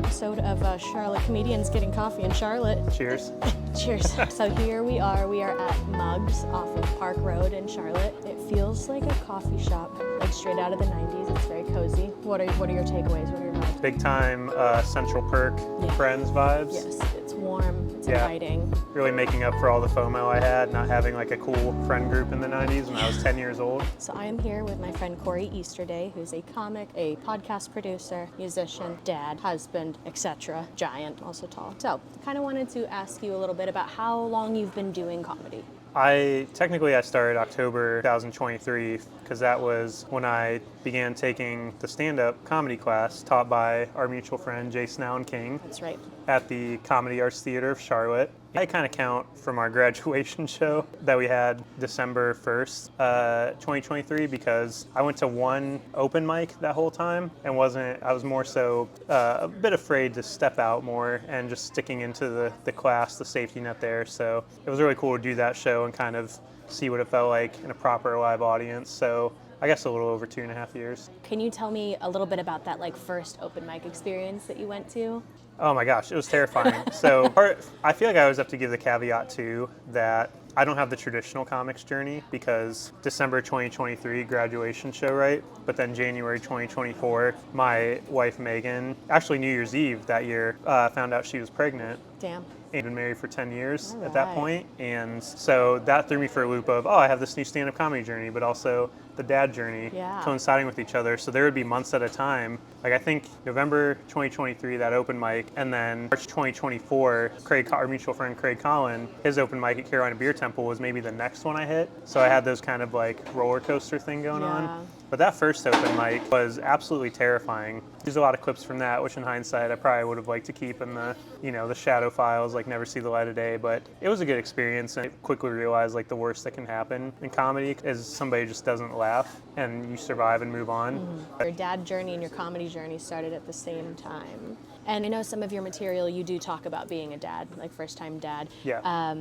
episode of Charlotte Comedians Getting Coffee in Charlotte. Cheers. Cheers. So here we are at Mugs off of Park Road in Charlotte. It feels like a coffee shop, like straight out of the 90s. It's very cozy. What are your takeaways? What are your vibes? Big time Central Perk Friends vibes. Yes, it's warm, it's inviting. Really making up for all the FOMO I had, not having like a cool friend group in the 90s when I was 10 years old. So I am here with my friend Corey Easterday, who's a comic, a podcast producer, musician, dad, husband, etc. Giant, also tall. So kind of wanted to ask you a little bit about how long you've been doing comedy. I started October 2023 because that was when I began taking the stand-up comedy class taught by our mutual friend Jason Allen King. That's right. At the Comedy Arts Theater of Charlotte. I kind of count from our graduation show that we had December 1st, 2023, because I went to one open mic that whole time and I was more so a bit afraid to step out more and just sticking into the class, the safety net there. So it was really cool to do that show and kind of see what it felt like in a proper live audience. So I guess a little over 2.5 years. Can you tell me a little bit about that first open mic experience that you went to? Oh my gosh, it was terrifying. I feel like I always have to give the caveat too that I don't have the traditional comics journey because December 2023 graduation show, right? But then January 2024, my wife Megan, actually New Year's Eve that year, found out she was pregnant. Damn. And been married for 10 years at that point. And so that threw me for a loop of, I have this new stand-up comedy journey, but also the dad journey coinciding with each other. So there would be months at a time. Like I think November 2023, that open mic, and then March 2024, our mutual friend Craig Collin, his open mic at Carolina Beer Temple was maybe the next one I hit. So I had those kind of like roller coaster thing going on. But that first open mic was absolutely terrifying. There's a lot of clips from that, which in hindsight I probably would have liked to keep in the shadow files, like never see the light of day. But it was a good experience, and I quickly realized like the worst that can happen in comedy is somebody just doesn't laugh and you survive and move on. Mm-hmm. Your dad journey and your comedy journey started at the same time. And I know some of your material you do talk about being a dad, like first time dad. Yeah.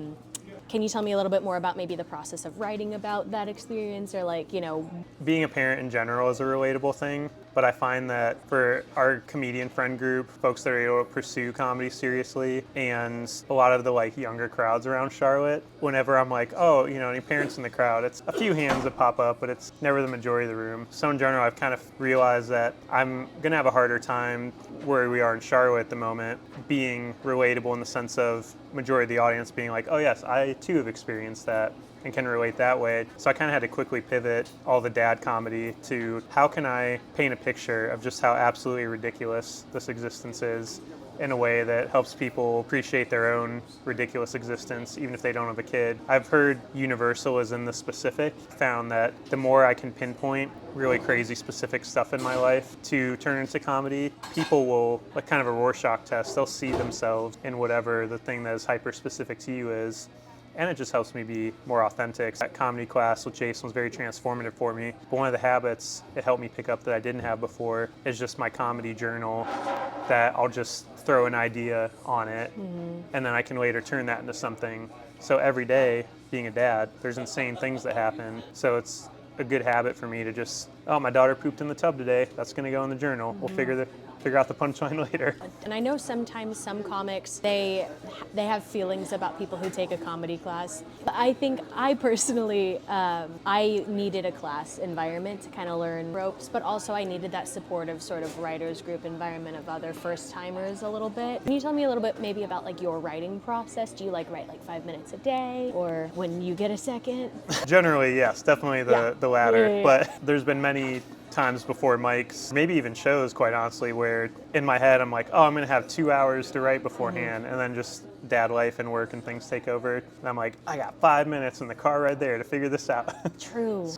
Can you tell me a little bit more about maybe the process of writing about that experience or Being a parent in general is a relatable thing, but I find that for our comedian friend group, folks that are able to pursue comedy seriously, and a lot of the younger crowds around Charlotte, whenever I'm any parents in the crowd, it's a few hands that pop up, but it's never the majority of the room. So in general, I've kind of realized that I'm going to have a harder time where we are in Charlotte at the moment being relatable in the sense of majority of the audience being like, oh yes, I too have experienced that and can relate that way. So I kind of had to quickly pivot all the dad comedy to how can I paint a picture of just how absolutely ridiculous this existence is in a way that helps people appreciate their own ridiculous existence, even if they don't have a kid. I've heard universal is in the specific, found that the more I can pinpoint really crazy specific stuff in my life to turn into comedy, people will, kind of a Rorschach test, they'll see themselves in whatever the thing that is hyper specific to you is. And it just helps me be more authentic. That comedy class with Jason was very transformative for me. But one of the habits it helped me pick up that I didn't have before is just my comedy journal that I'll just throw an idea on it and then I can later turn that into something. So every day, being a dad, there's insane things that happen. So it's a good habit for me to just, my daughter pooped in the tub today. That's going to go in the journal. We'll figure out the punchline later. And I know sometimes some comics, they have feelings about people who take a comedy class. But I think I personally, I needed a class environment to kind of learn ropes, but also I needed that supportive sort of writers group environment of other first timers a little bit. Can you tell me a little bit maybe about your writing process? Do you write 5 minutes a day or when you get a second? Generally, yes, definitely the latter. Yeah. But there's been many times before mics, maybe even shows, quite honestly, where in my head I'm like, I'm going to have 2 hours to write beforehand, and then just dad life and work and things take over. And I'm like, I got 5 minutes in the car right there to figure this out. True.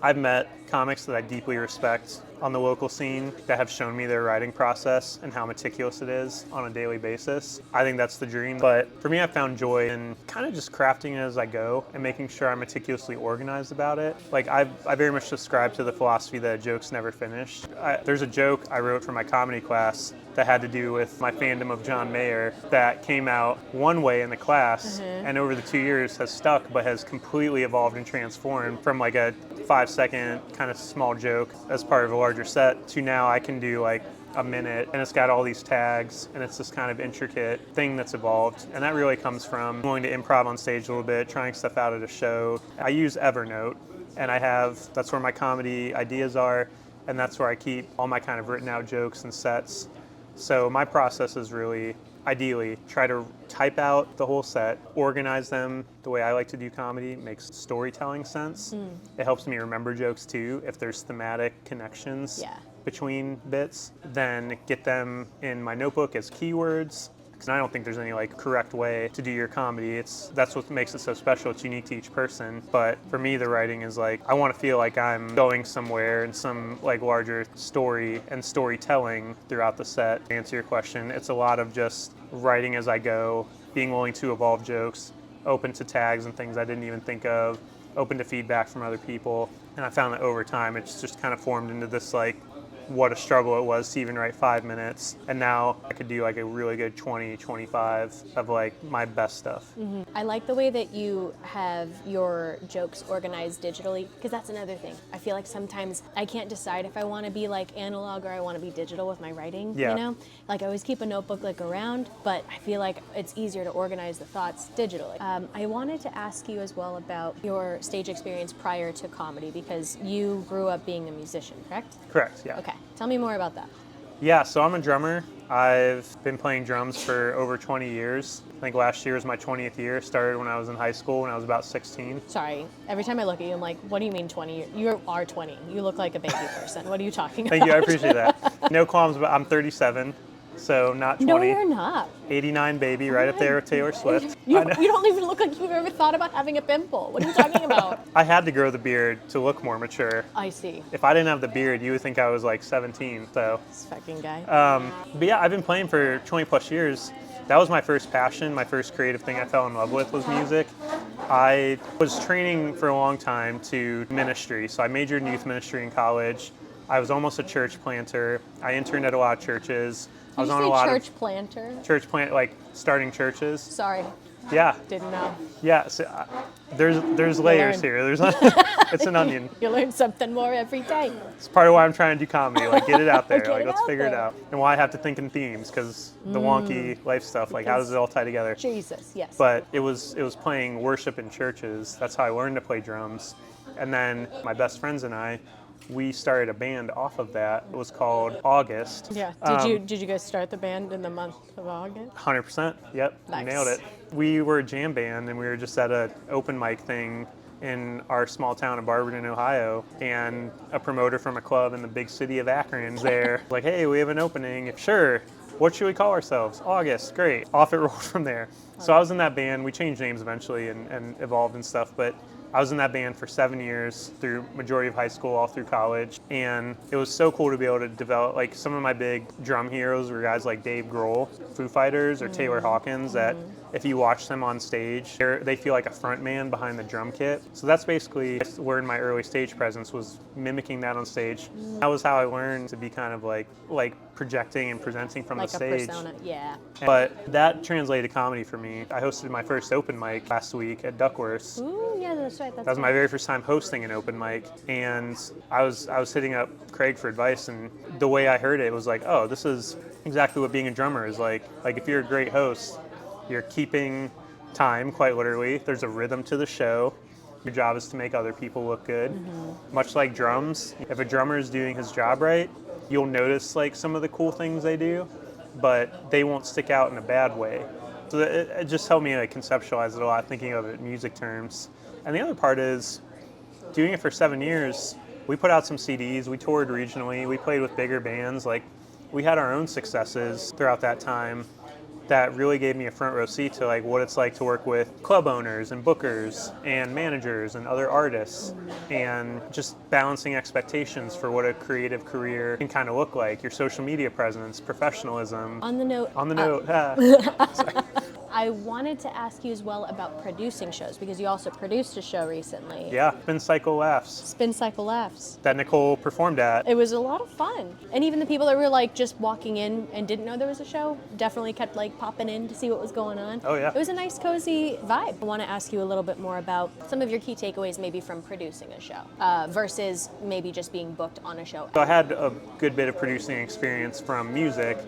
I've met comics that I deeply respect on the local scene that have shown me their writing process and how meticulous it is on a daily basis. I think that's the dream. But for me, I found joy in kind of just crafting it as I go and making sure I'm meticulously organized about it. I very much subscribe to the philosophy that a joke's never finished. There's a joke I wrote for my comedy class that had to do with my fandom of John Mayer that came out one way in the class and over the 2 years has stuck but has completely evolved and transformed from a 5-second kind of small joke as part of a larger set to now I can do a minute, and it's got all these tags, and it's this kind of intricate thing that's evolved. And that really comes from going to improv on stage a little bit, trying stuff out at a show. I use Evernote, and that's where my comedy ideas are, and that's where I keep all my kind of written out jokes and sets. So my process is really, ideally, try to type out the whole set, organize them the way I like to do comedy, makes storytelling sense. It helps me remember jokes too, if there's thematic connections between bits. Then get them in my notebook as keywords. Because I don't think there's any like correct way to do your comedy. That's what makes it so special. It's unique to each person. But for me, the writing is like, I want to feel like I'm going somewhere in some like larger story and storytelling throughout the set. To answer your question, it's a lot of just writing as I go, being willing to evolve jokes, open to tags and things I didn't even think of, open to feedback from other people. And I found that over time, it's just kind of formed into this like, what a struggle it was to even write 5 minutes. And now I could do like a really good 20, 25 of like my best stuff. I like the way that you have your jokes organized digitally, because that's another thing. I feel like sometimes I can't decide if I want to be like analog or I want to be digital with my writing, you know? Like I always keep a notebook like around, but I feel like it's easier to organize the thoughts digitally. I wanted to ask you as well about your stage experience prior to comedy, because you grew up being a musician, correct? Correct, yeah. Okay, tell me more about that. Yeah, so I'm a drummer. I've been playing drums for over 20 years. I think last year was my 20th year. Started when I was in high school when I was about 16. Sorry, every time I look at you, I'm like, what do you mean 20 years? You are 20. You look like a baby person. What are you talking about? Thank you, I appreciate that. No qualms, but I'm 37, so not 20. No, you're not. 89 baby, right up there with Taylor Swift. You don't even look like you've ever thought about having a pimple. What are you talking about? I had to grow the beard to look more mature. I see. If I didn't have the beard, you would think I was like 17, so. This fucking guy. But yeah, I've been playing for 20 plus years. That was my first passion, my first creative thing I fell in love with was music. I was training for a long time to ministry, so I majored in youth ministry in college. I was almost a church planter. I interned at a lot of churches. I was on a lot church planter? Church plant, like starting churches. Sorry. Yeah. Didn't know. Yeah. So, there's layers here. It's an onion. You learn something more every day. It's part of why I'm trying to do comedy. Like get it out there. Get like it let's out figure it there. out. And why I have to think in themes because the wonky life stuff. Like how does it all tie together? Jesus, yes. But it was playing worship in churches. That's how I learned to play drums. And then my best friends and I, we started a band off of that. It was called August. Yeah. Did you guys start the band in the month of August? 100%. Yep. Nice. You nailed it. We were a jam band and we were just at an open mic thing in our small town of Barberton, Ohio, and a promoter from a club in the big city of Akron is there. Like, hey, we have an opening. Sure. What should we call ourselves? August. Great. Off it rolled from there. So I was in that band. We changed names eventually and evolved and stuff, but I was in that band for 7 years through majority of high school, all through college. And it was so cool to be able to develop, like some of my big drum heroes were guys like Dave Grohl, Foo Fighters, or Taylor Hawkins that if you watch them on stage, they feel like a front man behind the drum kit. So that's basically where my early stage presence was mimicking that on stage. That was how I learned to be kind of like projecting and presenting from like the stage. Like a persona, yeah. But that translated to comedy for me. I hosted my first open mic last week at Duckworth's. Ooh, yeah, that's right. That was my very first time hosting an open mic, and I was hitting up Craig for advice, and the way I heard it was like, oh, this is exactly what being a drummer is like. Like if you're a great host, you're keeping time, quite literally. There's a rhythm to the show. Your job is to make other people look good. Much like drums, if a drummer is doing his job right, you'll notice like some of the cool things they do, but they won't stick out in a bad way. So it just helped me like conceptualize it a lot, thinking of it in music terms. And the other part is, doing it for 7 years, we put out some CDs, we toured regionally, we played with bigger bands, like we had our own successes throughout that time that really gave me a front row seat to like what it's like to work with club owners and bookers and managers and other artists and just balancing expectations for what a creative career can kind of look like, your social media presence, professionalism. On the note. On the note. I I wanted to ask you as well about producing shows, because you also produced a show recently. Yeah, Spin Cycle Laughs Spin Cycle Laughs. that Nicole performed at. It was a lot of fun. And even the people that were like just walking in and didn't know there was a show definitely kept like popping in to see what was going on. Oh, yeah. It was a nice, cozy vibe. I want to ask you a little bit more about some of your key takeaways maybe from producing a show versus maybe just being booked on a show. So I had a good bit of producing experience from music,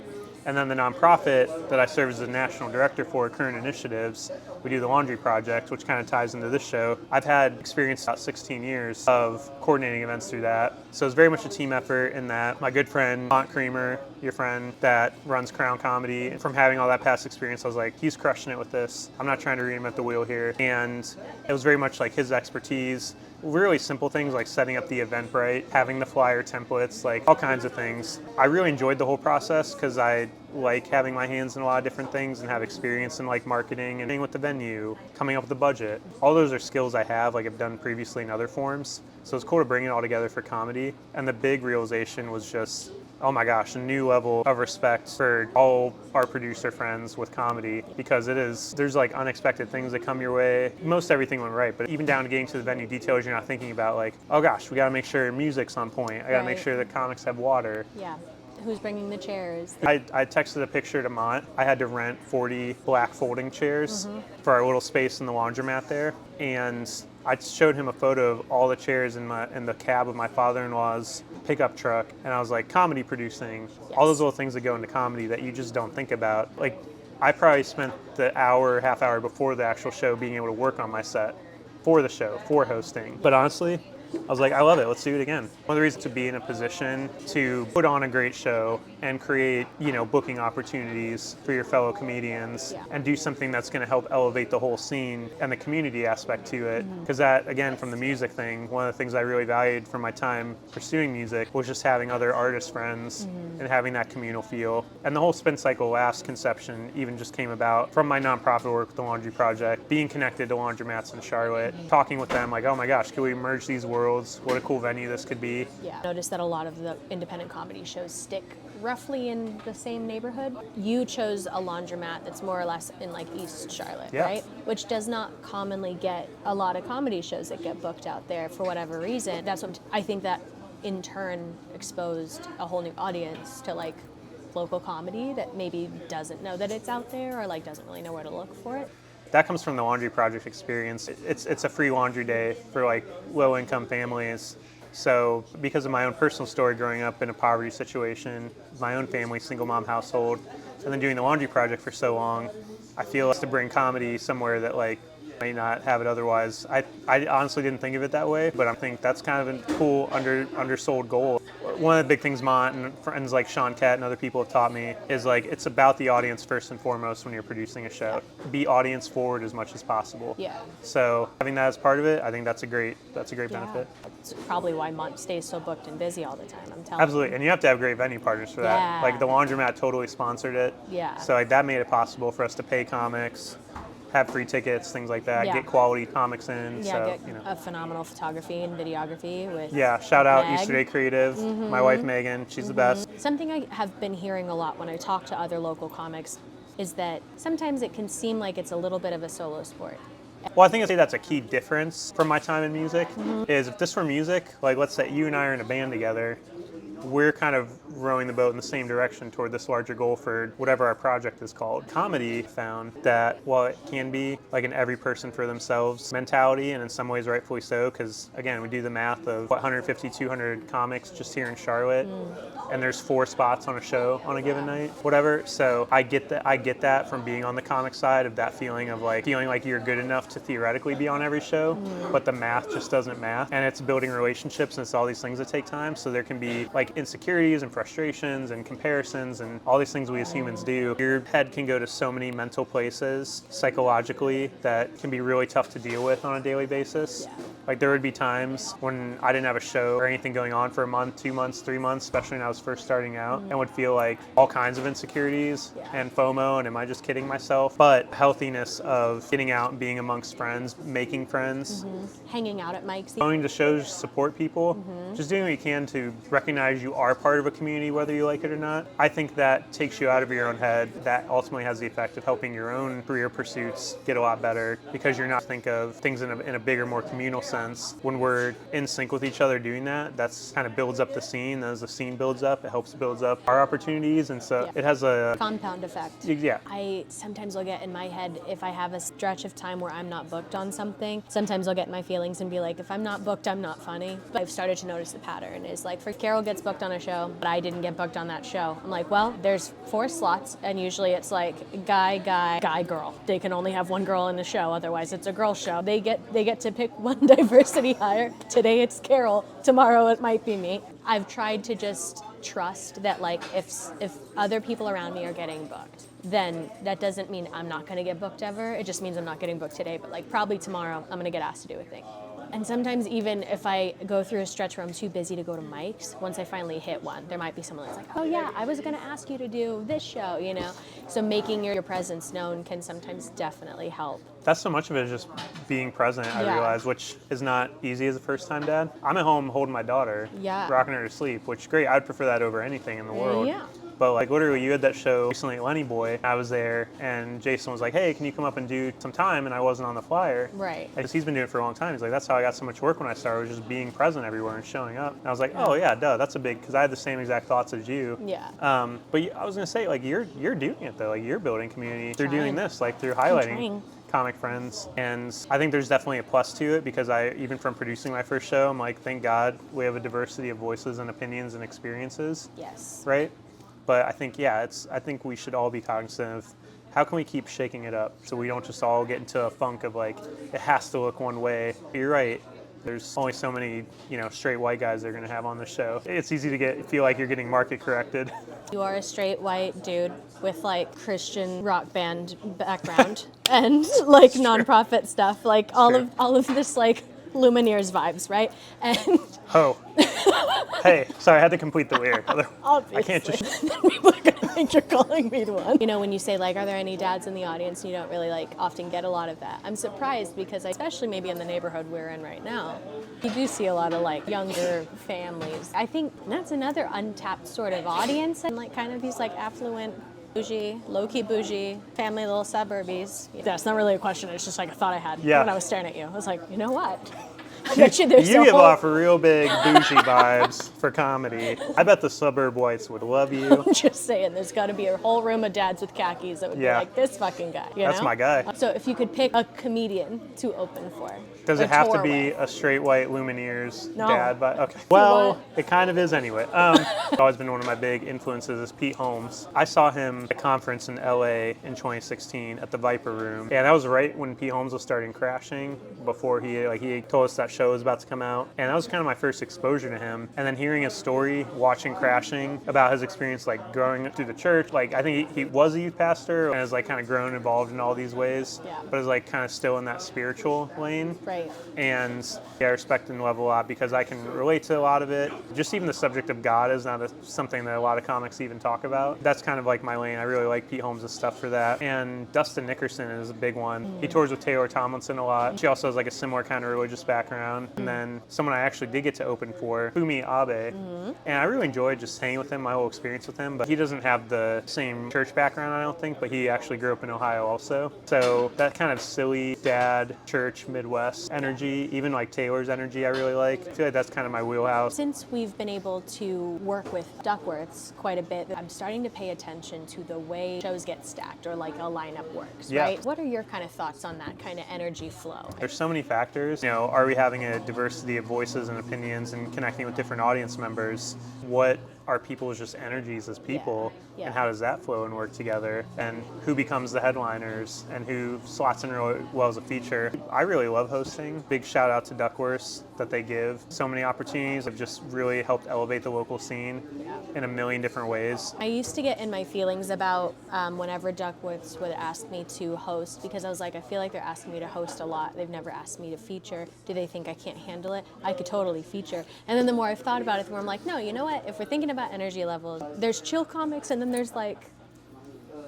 and then the nonprofit that I serve as the national director for, Current Initiatives, we do the Laundry Project, which kind of ties into this show. I've had experience about 16 years of coordinating events through that. So it's very much a team effort in that my good friend, Aunt Creamer, your friend that runs Crown Comedy, and from having all that past experience, I was like, he's crushing it with this. I'm not trying to reinvent the wheel here. And it was very much like his expertise. Really simple things like setting up the Eventbrite, having the flyer templates, like all kinds of things. I really enjoyed the whole process because I like having my hands in a lot of different things and have experience in like marketing and being with the venue, coming up with the budget. All those are skills I have, like I've done previously in other forms. So it's cool to bring it all together for comedy. And the big realization was just, oh my gosh, a new level of respect for all our producer friends with comedy, because there's like unexpected things that come your way. Most everything went right, but even down to getting to the venue details, you're not thinking about like, oh gosh, we gotta make sure music's on point. I gotta make sure the comics have water. Yeah. Who's bringing the chairs? I texted a picture to Mont. I had to rent 40 black folding chairs for our little space in the laundromat there. And I showed him a photo of all the chairs in the cab of my father-in-law's pickup truck. And I was like, comedy producing, all those little things that go into comedy that you just don't think about. Like, I probably spent the half hour before the actual show being able to work on my set for the show, for hosting. But honestly, I was like, I love it. Let's do it again. One of the reasons to be in a position to put on a great show and create, booking opportunities for your fellow comedians and do something that's going to help elevate the whole scene and the community aspect to it. Because that, again, from the music thing, one of the things I really valued from my time pursuing music was just having other artist friends and having that communal feel. And the whole Spin Cycle Laughs conception even just came about from my nonprofit work with the Laundry Project, being connected to laundromats in Charlotte, talking with them like, oh my gosh, can we merge these worlds? What a cool venue this could be. Yeah. I noticed that a lot of the independent comedy shows stick roughly in the same neighborhood. You chose a laundromat that's more or less in like East Charlotte, right? Which does not commonly get a lot of comedy shows that get booked out there for whatever reason. That's what I think that in turn exposed a whole new audience to like local comedy that maybe doesn't know that it's out there or like doesn't really know where to look for it. That comes from the Laundry Project experience. It's a free laundry day for like low-income families. So because of my own personal story growing up in a poverty situation, my own family, single mom household, and then doing the Laundry Project for so long, I feel like to bring comedy somewhere that like may not have it otherwise. I honestly didn't think of it that way, but I think that's kind of a cool undersold goal. One of the big things Mont and friends like Sean Kett and other people have taught me is like it's about the audience first and foremost when you're producing a show. Be audience forward as much as possible. Yeah. So having that as part of it, I think that's a great benefit. That's probably why Mont stays so booked and busy all the time. I'm telling Absolutely, you. and you have to have great venue partners for that. Yeah. Like the laundromat totally sponsored it. Yeah. So like that made it possible for us to pay comics, have free tickets, things like that, Yeah. get quality comics in. Yeah, So, get a phenomenal photography and videography with shout out Meg. Easterday Creative, my wife Megan, she's the best. Something I have been hearing a lot when I talk to other local comics is that sometimes it can seem like it's a little bit of a solo sport. Well, I think I'd say that's a key difference from my time in music, is if this were music, like let's say you and I are in a band together, we're kind of rowing the boat in the same direction toward this larger goal for whatever our project is called. Comedy found that while it can be like an every person for themselves mentality, and in some ways rightfully so, because again, we do the math of 150, 200 comics just here in Charlotte, and there's 4 spots on a show on a given night, whatever. So I get that from being on the comic side of that feeling of like feeling like you're good enough to theoretically be on every show, but the math just doesn't math. And it's building relationships and it's all these things that take time. So there can be like insecurities and frustrations and comparisons and all these things we as humans do. Your head can go to so many mental places psychologically that can be really tough to deal with on a daily basis. Like there would be times when I didn't have a show or anything going on for a month, 2 months, 3 months, especially when I was first starting out, and would feel like all kinds of insecurities and FOMO and am I just kidding myself? But healthiness of getting out and being amongst friends, making friends, Hanging out at Mike's. going to shows, support people, just doing what you can to recognize you are part of a community community, whether you like it or not. I think that takes you out of your own head. That ultimately has the effect of helping your own career pursuits get a lot better because you're not think of things in a bigger, more communal sense. When we're in sync with each other doing that, that's kind of builds up the scene. As the scene builds up, it helps builds up our opportunities, and so it has a compound effect. Yeah. I sometimes will get in my head if I have a stretch of time where I'm not booked on something. Sometimes I'll get in my feelings and be like, if I'm not booked, I'm not funny. But I've started to notice the pattern is like, for Carol gets booked on a show, but I didn't get booked on that show. I'm like, well, there's 4 slots, and usually it's like guy, girl. They can only have one girl in the show, otherwise it's a girl show. They get to pick one diversity hire. Today it's Carol, tomorrow it might be me. I've tried to just trust that like if other people around me are getting booked, then that doesn't mean I'm not going to get booked ever. It just means I'm not getting booked today, but like probably tomorrow I'm going to get asked to do a thing. And sometimes even if I go through a stretch where I'm too busy to go to mics, once I finally hit one, there might be someone that's like, oh yeah, I was going to ask you to do this show, you know? So making your presence known can sometimes definitely help. That's so much of it is just being present, I realize, which is not easy as a first-time dad. I'm at home holding my daughter, rocking her to sleep, which is great. I'd prefer that over anything in the world. Yeah. But like literally you had that show recently at Lenny Boy. I was there and Jason was like, hey, can you come up and do some time? And I wasn't on the flyer. Right. Because he's been doing it for a long time. He's like, that's how I got so much work when I started, was just being present everywhere and showing up. And I was like, oh yeah, duh, that's a big, because I had the same exact thoughts as you. Yeah. But I was going to say, like, you're doing it though. Like, you're building community through doing this, like through highlighting comic friends. And I think there's definitely a plus to it because even from producing my first show, I'm like, thank God we have a diversity of voices and opinions and experiences. Yes. Right? But I think, I think we should all be cognizant of how can we keep shaking it up so we don't just all get into a funk of like, it has to look one way. You're right. There's only so many, straight white guys they're going to have on the show. It's easy to feel like you're getting market corrected. You are a straight white dude with like Christian rock band background and like nonprofit stuff, like all of this like Lumineers vibes, right? And hey, sorry, I had to complete the lyric. Obviously. I can't just. People are gonna think you're calling me one. When you say like, are there any dads in the audience? You don't really like often get a lot of that. I'm surprised because especially maybe in the neighborhood we're in right now, you do see a lot of like younger families. I think that's another untapped sort of audience and like kind of these like affluent, bougie, low-key bougie, family little suburbies. That's not really a question, it's just like a thought I had when I was staring at you. I was like, you know what? I bet you there's you give off real big bougie vibes for comedy. I bet the suburb whites would love you. I'm just saying, there's got to be a whole room of dads with khakis that would be like, this fucking guy. That's my guy. So if you could pick a comedian to open for. Does it have to be a straight white Lumineers dad? Okay. Well, it kind of is anyway. It's always been one of my big influences is Pete Holmes. I saw him at a conference in LA in 2016 at the Viper Room. And that was right when Pete Holmes was starting Crashing, before he told us that show was about to come out. And that was kind of my first exposure to him. And then hearing his story, watching Crashing, about his experience like growing up through the church. Like I think he was a youth pastor and has like kind of grown involved in all these ways. Yeah. But is like kind of still in that spiritual lane. Right. And I respect and love a lot because I can relate to a lot of it. Just even the subject of God is not something that a lot of comics even talk about. That's kind of like my lane. I really like Pete Holmes' stuff for that. And Dustin Nickerson is a big one. He tours with Taylor Tomlinson a lot. She also has like a similar kind of religious background. And then someone I actually did get to open for, Fumi Abe. And I really enjoyed just hanging with him, my whole experience with him. But he doesn't have the same church background, I don't think, but he actually grew up in Ohio also. So that kind of silly dad, church, Midwest energy, even like Taylor's energy I really like. I feel like that's kind of my wheelhouse. Since we've been able to work with Duckworths quite a bit, I'm starting to pay attention to the way shows get stacked or like a lineup works, right? What are your kind of thoughts on that kind of energy flow? There's so many factors. Are we having a diversity of voices and opinions and connecting with different audience members? What are people's just energies as people, and how does that flow and work together, and who becomes the headliners and who slots in really well as a feature. I really love hosting. Big shout out to Duckworths that they give so many opportunities. Have just really helped elevate the local scene in a million different ways. I used to get in my feelings about whenever Duckworths would ask me to host, because I was like, I feel like they're asking me to host a lot. They've never asked me to feature. Do they think I can't handle it? I could totally feature. And then the more I've thought about it, the more I'm like, no, you know what? If we're thinking about energy levels, there's chill comics and then there's like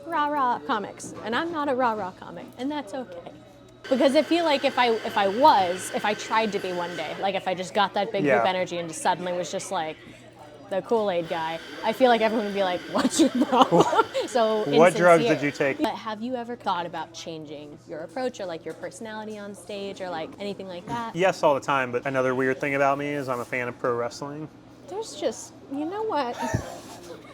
rah-rah comics. And I'm not a rah-rah comic, and that's okay. Because I feel like if I tried to be one day, like if I just got that big group energy and just suddenly was just like, the Kool-Aid guy, I feel like everyone would be like, what's your problem? So What drugs insincere. did you take? But have you ever thought about changing your approach or like your personality on stage or like anything like that? Yes, all the time, but another weird thing about me is I'm a fan of pro wrestling. There's just, you know what?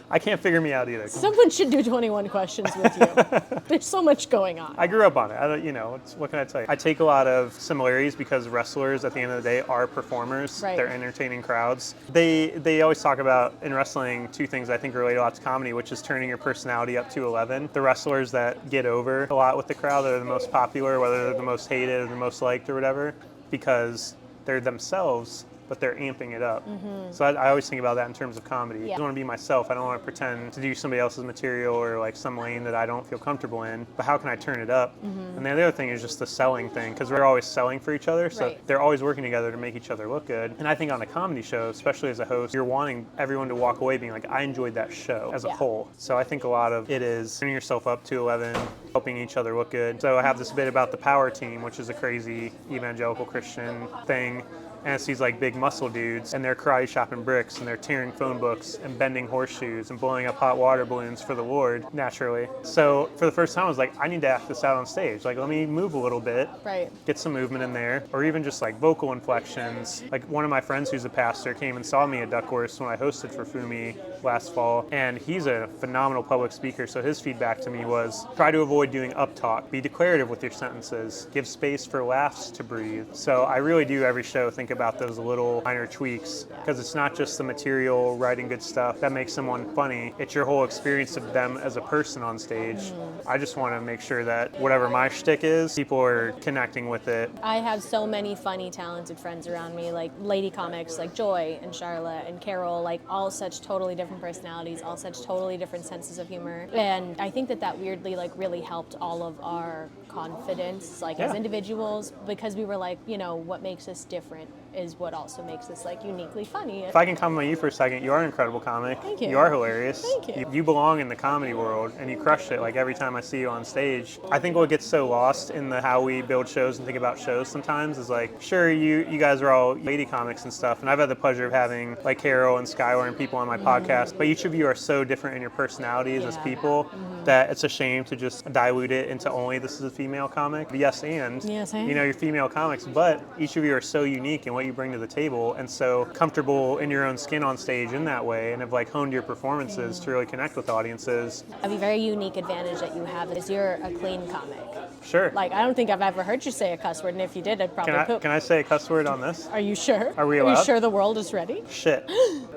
I can't figure me out either. Someone should do 21 questions with you. There's so much going on. I grew up on it. What can I tell you? I take a lot of similarities because wrestlers, at the end of the day, are performers. Right. They're entertaining crowds. They always talk about in wrestling two things I think relate a lot to comedy, which is turning your personality up to 11. The wrestlers that get over a lot with the crowd, that are the most popular, whether they're the most hated or the most liked or whatever, because they're themselves, but they're amping it up. So I always think about that in terms of comedy. Yeah. I don't want to be myself. I don't want to pretend to do somebody else's material or like some lane that I don't feel comfortable in, but how can I turn it up? And then the other thing is just the selling thing, because we're always selling for each other, so Right. they're always working together to make each other look good. And I think on a comedy show, especially as a host, you're wanting everyone to walk away being like, I enjoyed that show as a Yeah. whole. So I think a lot of it is turning yourself up to 11, helping each other look good. So I have this bit about the power team, which is a crazy evangelical Christian thing. And it's these like big muscle dudes, and they're karate chopping bricks, and they're tearing phone books, and bending horseshoes, and blowing up hot water balloons for the Lord, naturally. So for the first time, I was like, I need to act this out on stage. Like, let me move a little bit, Right. get some movement in there, or even just like vocal inflections. Like one of my friends who's a pastor came and saw me at Duckworth when I hosted for Fumi last fall, and he's a phenomenal public speaker. So his feedback to me was, try to avoid doing up talk, be declarative with your sentences, give space for laughs to breathe. So I really do every show think about those little minor tweaks, because it's not just the material, writing good stuff that makes someone funny. It's your whole experience of them as a person on stage. I just want to make sure that whatever my shtick is, people are connecting with it. I have so many funny, talented friends around me, like lady comics like Joy and Charlotte and Carol, like all such totally different personalities, all such totally different senses of humor. And I think that weirdly like really helped all of our confidence like as Yeah. individuals, because we were like, you know, what makes us different is what also makes us like uniquely funny. If I can compliment you for a second, you are an incredible comic. Thank you. You are hilarious. Thank you. You belong in the comedy world, and you crush it like every time I see you on stage. I think what gets so lost in the how we build shows and think about shows sometimes is like, sure, you guys are all lady comics and stuff, and I've had the pleasure of having like Carol and Skylar and people on my podcast, but each of you are so different in your personalities as Yeah. people that it's a shame to just dilute it into only this is a female comic. Yes, and Yes, and. you know, you're female comics, but each of you are so unique in what you bring to the table and so comfortable in your own skin on stage in that way, and have like honed your performances to really connect with audiences. A very unique advantage that you have is you're a clean comic. Sure. Like, I don't think I've ever heard you say a cuss word, and if you did, I'd probably poop. Can I say a cuss word on this? Are you sure? Are we Are allowed? you sure the world is ready? Shit.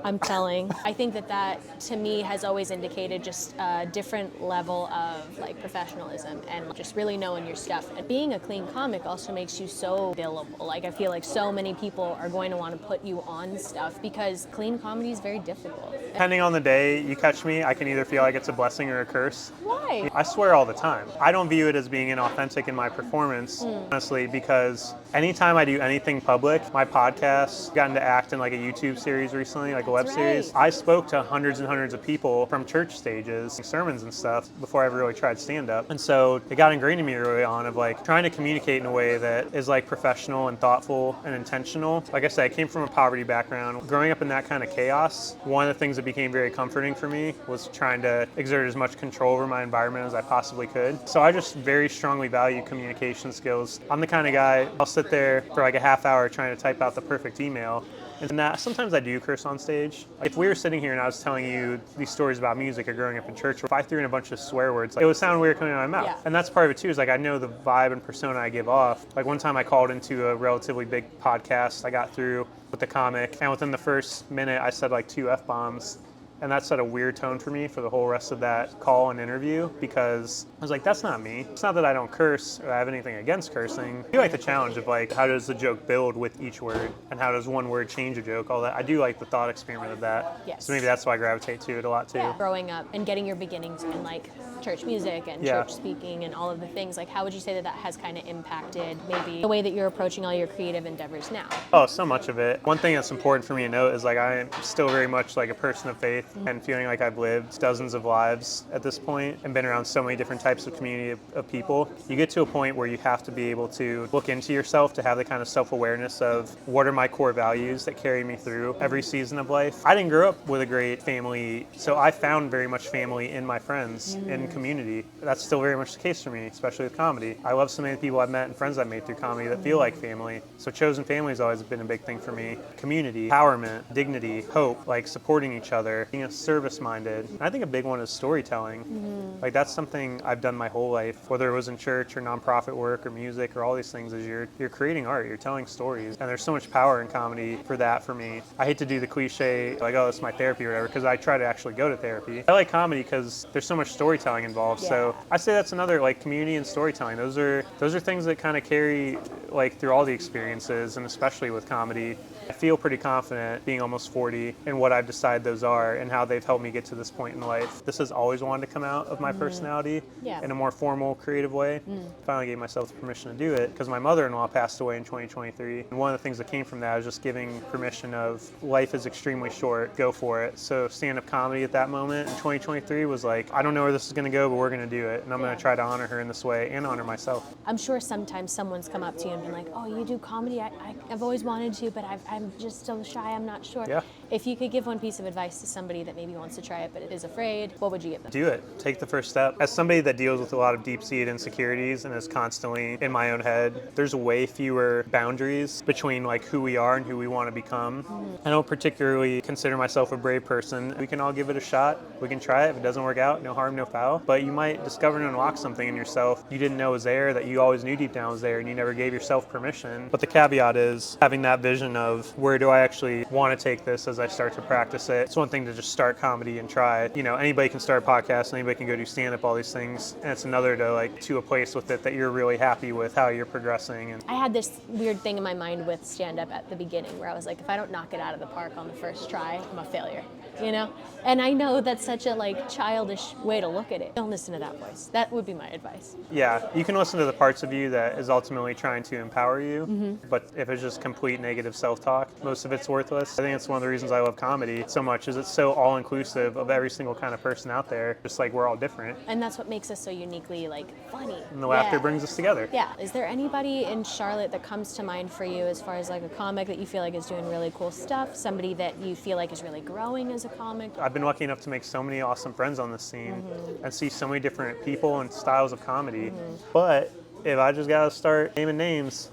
I'm telling. I think that to me has always indicated just a different level of like professionalism and just really knowing your stuff. And being a clean comic also makes you so billable. Like, I feel like so many people are going to want to put you on stuff because clean comedy is very difficult. Depending on the day you catch me, I can either feel like it's a blessing or a curse. Why? I swear all the time. I don't view it as being inauthentic in my performance, honestly, because anytime I do anything public, my podcast, gotten to act in like a YouTube series recently, like a web That's series. right. I spoke to hundreds and hundreds of people from church stages, sermons and stuff, before I ever really tried stand-up. And so it got ingrained in me early on of like trying to communicate in a way that is like professional and thoughtful and intentional. Like I said, I came from a poverty background. Growing up in that kind of chaos, one of the things that became very comforting for me was trying to exert as much control over my environment as I possibly could. So I just very strongly value communication skills. I'm the kind of guy, I'll sit there for like a half hour trying to type out the perfect email. And that sometimes I do curse on stage. If we were sitting here and I was telling you these stories about music or growing up in church, if I threw in a bunch of swear words, like, it would sound weird coming out of my mouth. Yeah. And that's part of it too, is like I know the vibe and persona I give off. Like one time I called into a relatively big podcast I got through with the comic, and within the first minute I said like 2 F-bombs. And that set a weird tone for me for the whole rest of that call and interview, because I was like, that's not me. It's not that I don't curse or I have anything against cursing. I do like the challenge of like, how does the joke build with each word, and how does one word change a joke, all that. I do like the thought experiment of that. Yes. So maybe that's why I gravitate to it a lot too. Yeah. Growing up and getting your beginnings in like church music and Yeah. church speaking and all of the things, like how would you say that has kind of impacted maybe the way that you're approaching all your creative endeavors now? Oh, so much of it. One thing that's important for me to note is like I am still very much like a person of faith. and feeling like I've lived dozens of lives at this point and been around so many different types of community of people, you get to a point where you have to be able to look into yourself to have the kind of self-awareness of what are my core values that carry me through every season of life. I didn't grow up with a great family, so I found very much family in my friends, in community. That's still very much the case for me, especially with comedy. I love so many people I've met and friends I've made through comedy that feel like family. So chosen family has always been a big thing for me. Community, empowerment, dignity, hope, like supporting each other, being service-minded. I think a big one is storytelling. Like that's something I've done my whole life, whether it was in church or nonprofit work or music or all these things, is you're creating art, you're telling stories. And there's so much power in comedy for that for me. I hate to do the cliche, like, oh, it's my therapy or whatever, because I try to actually go to therapy. I like comedy because there's so much storytelling involved. Yeah. So I say that's another, like, community and storytelling. Those are things that kind of carry, like, through all the experiences, and especially with comedy. I feel pretty confident, being almost 40, in what I've decided those are and how they've helped me get to this point in life. This has always wanted to come out of my personality in a more formal, creative way. Finally gave myself the permission to do it because my mother-in-law passed away in 2023. And one of the things that came from that was just giving permission of life is extremely short, go for it. So stand-up comedy at that moment in 2023 was like, I don't know where this is going to go, but we're going to do it. And I'm going to try to honor her in this way and honor myself. I'm sure sometimes someone's come up to you and been like, oh, you do comedy? I've always wanted to, but I'm just still shy, I'm not sure. Yeah. If you could give one piece of advice to somebody that maybe wants to try it but is afraid, what would you give them? Do it. Take the first step. As somebody that deals with a lot of deep-seated insecurities and is constantly in my own head, there's way fewer boundaries between like who we are and who we want to become. I don't particularly consider myself a brave person. We can all give it a shot. We can try it. If it doesn't work out, no harm, no foul. But you might discover and unlock something in yourself you didn't know was there, that you always knew deep down was there, and you never gave yourself permission. But the caveat is having that vision of where do I actually want to take this as I start to practice it. It's one thing to just start comedy and try. You know, anybody can start a podcast, anybody can go do stand-up, all these things. And it's another to like to a place with it that you're really happy with how you're progressing. And I had this weird thing in my mind with stand-up at the beginning where I was like, if I don't knock it out of the park on the first try, I'm a failure, you know? And I know that's such a like childish way to look at it. Don't listen to that voice. That would be my advice. yeah, you can listen to the parts of you that is ultimately trying to empower you, but if it's just complete negative self-talk, most of it's worthless. I think it's one of the reasons I love comedy so much, is it's so all-inclusive of every single kind of person out there, just like we're all different. And that's what makes us so uniquely like funny. And the laughter brings us together. Yeah. Is there anybody in Charlotte that comes to mind for you as far as like a comic that you feel like is doing really cool stuff? Somebody that you feel like is really growing as a comic? I've been lucky enough to make so many awesome friends on this scene and see so many different people and styles of comedy. But if I just gotta start naming names,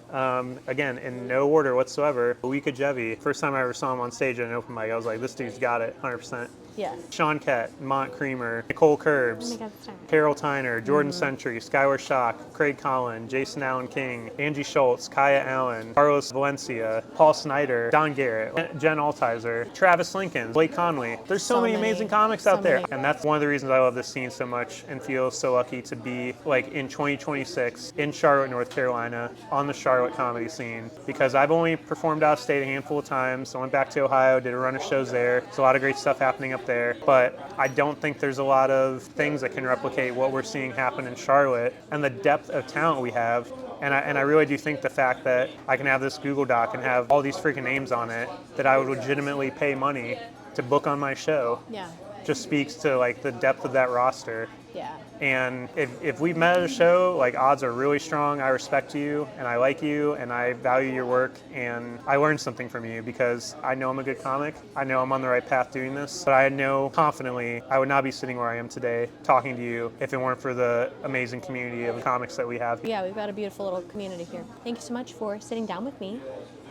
again, in no order whatsoever, Wika Jevi, first time I ever saw him on stage at an open mic, I was like, this dude's got it, 100%. Yeah. Sean Kett, Mont Creamer, Nicole Curbs, Carol Tyner, Jordan Sentry, Skyward Shock, Craig Collin, Jason Allen King, Angie Schultz, Kaya Allen, Carlos Valencia, Paul Snyder, Don Garrett, Jen Altizer, Travis Lincoln, Blake Conley. There's so many amazing comics out there. And that's one of the reasons I love this scene so much and feel so lucky to be like in 2026 in Charlotte, North Carolina, on the Charlotte comedy scene, because I've only performed out of state a handful of times. I went back to Ohio, did a run of shows there. There's a lot of great stuff happening up there, but I don't think there's a lot of things that can replicate what we're seeing happen in Charlotte and the depth of talent we have. And I really do think the fact that I can have this Google Doc and have all these freaking names on it that I would legitimately pay money to book on my show just speaks to like the depth of that roster. Yeah. And if we've met at a show, like odds are really strong. I respect you and I like you and I value your work and I learned something from you because I know I'm a good comic. I know I'm on the right path doing this, but I know confidently I would not be sitting where I am today talking to you if it weren't for the amazing community of comics that we have. Yeah, we've got a beautiful little community here. Thank you so much for sitting down with me.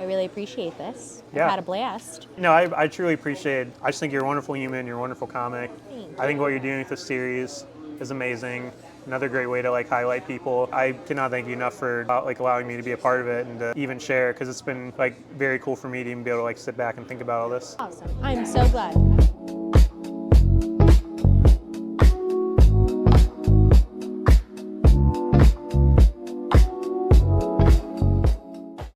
I really appreciate this. Yeah. I've had a blast. No, I truly appreciate it. I just think you're a wonderful human. You're a wonderful comic. Thanks. I think what you're doing with this series is amazing. Another great way to like highlight people. I cannot thank you enough for like allowing me to be a part of it and to even share, because it's been like very cool for me to even be able to like sit back and think about all this. Awesome. I'm so glad.